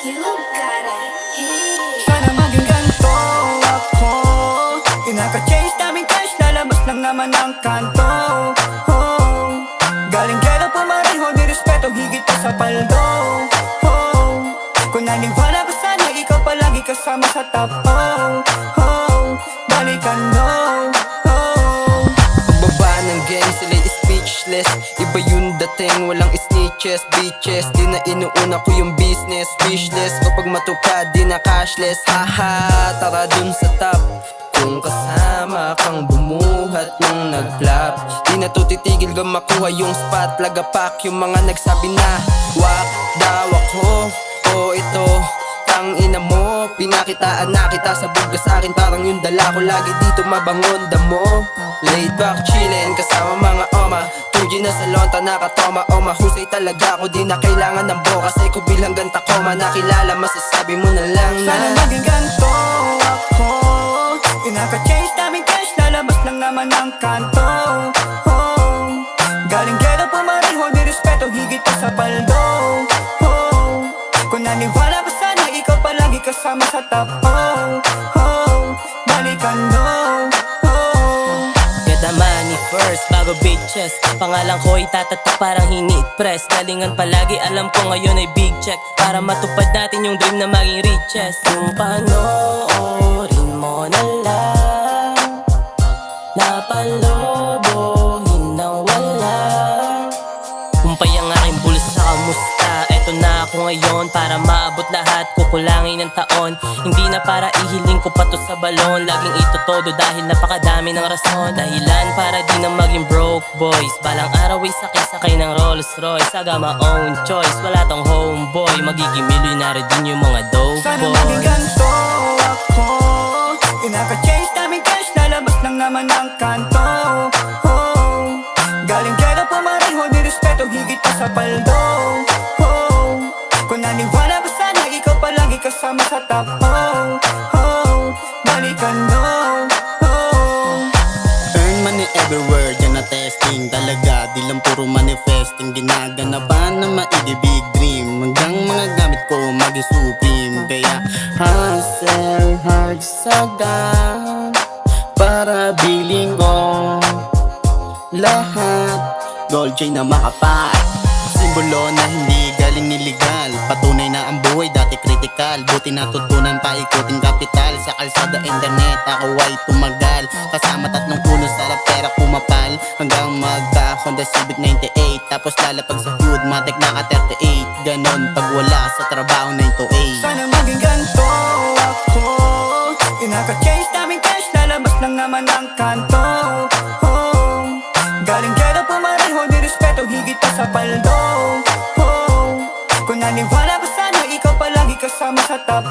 You got it. Sana maging ganito ako. Inaka-change daming cash, lalabas lang naman ang kanto. Galing gelo pumareho, nirespeto higit pa sa paldo. Kung naniwala ka sana, ikaw palagi kasama sa top. Balikan mo. Pagbaba ng gang, sila'y speechless. Iba yung dating, walang snitches, bitches. Di na inuuna ko yung business, wishless. Kapag matupad, di na cashless. Haha, tara dun sa top. Kung kasama kang bumuhat ng nag-clap, di na to titigil ka makuha yung spot. Lagapak yung mga nagsabi na wak daw ako. O ito, tangina mo. Pinakitaan na kita, sabog ka sa'kin. Parang yung dala ko lagi dito mabangon damo. Laid back chillin' kasama mga oma. 2G na sa lonta nakatoma. O mahusay talaga ako, di na kailangan ng bokas. Ay ko bilang ganta koma, nakilala masasabi mo na lang na sana maging ganito ako. Inaka-change daming cash, lalabas lang naman ang kanto. Galing gelo pumareho, nirespeto higit pa sa paldo. Kung naniwala ka sana, ikaw palagi kasama sa top. Balikan mo. Get the money first, bago bitches. Pangalan ko itatatak parang hinit-press. Galingan palagi, alam ko ngayon ay big check. Para matupad natin yung dream na maging riches. Kung panoorin mo na lang, napalobohin ng wala. Kumpay ang aking bulsa, kamusta? Eto na ako ngayon para maabot lahat. Kukulangin ng taon, hindi na para ihiling ko pa to sa balon. Laging itotodo dahil napakadami ng rason. Dahilan para di na maging broke boys. Balang araw ay sakay-sakay ng Rolls Royce. Aga my own choice, wala tong homeboy. Magiging milyonaryo din yung mga dope Sana boys. maging ganito ako. Inaka-change daming cash, lalabas lang naman ang kanto. Galing gelo pumareho, nirespeto higit pa sa paldo. Kung naniwala ka sana, ikaw palagi kasama sa top. Balikan mo. Earn money everywhere, yan na testing talaga. Di lang puro manifesting, ginaganapan na maigi big dream. Hanggang mga gamit ko maging supreme. Kaya hustle hard sagad para biling ko lahat. Gold chain na makapat, simbolo na hindi galing iligal. Patunay na ang buhay dati critical. Buti natutunan pa ikutin kapital. Sa kalsada internet ako ay tumagal. Kasama tatlong puno sa pera kumapal. Hanggang magka Honda Civic 98. Tapos lalapag sa food matic naka 38. Ganon pag wala sa trabaho 9 to 8. Sana maging ganito ako. Inaka-change daming cash, lalabas lang naman ang kanto. Galing gelo pumareho, nirespeto higit pa sa paldo. Kung naniwala ka sana, ikaw palagi kasama sa top.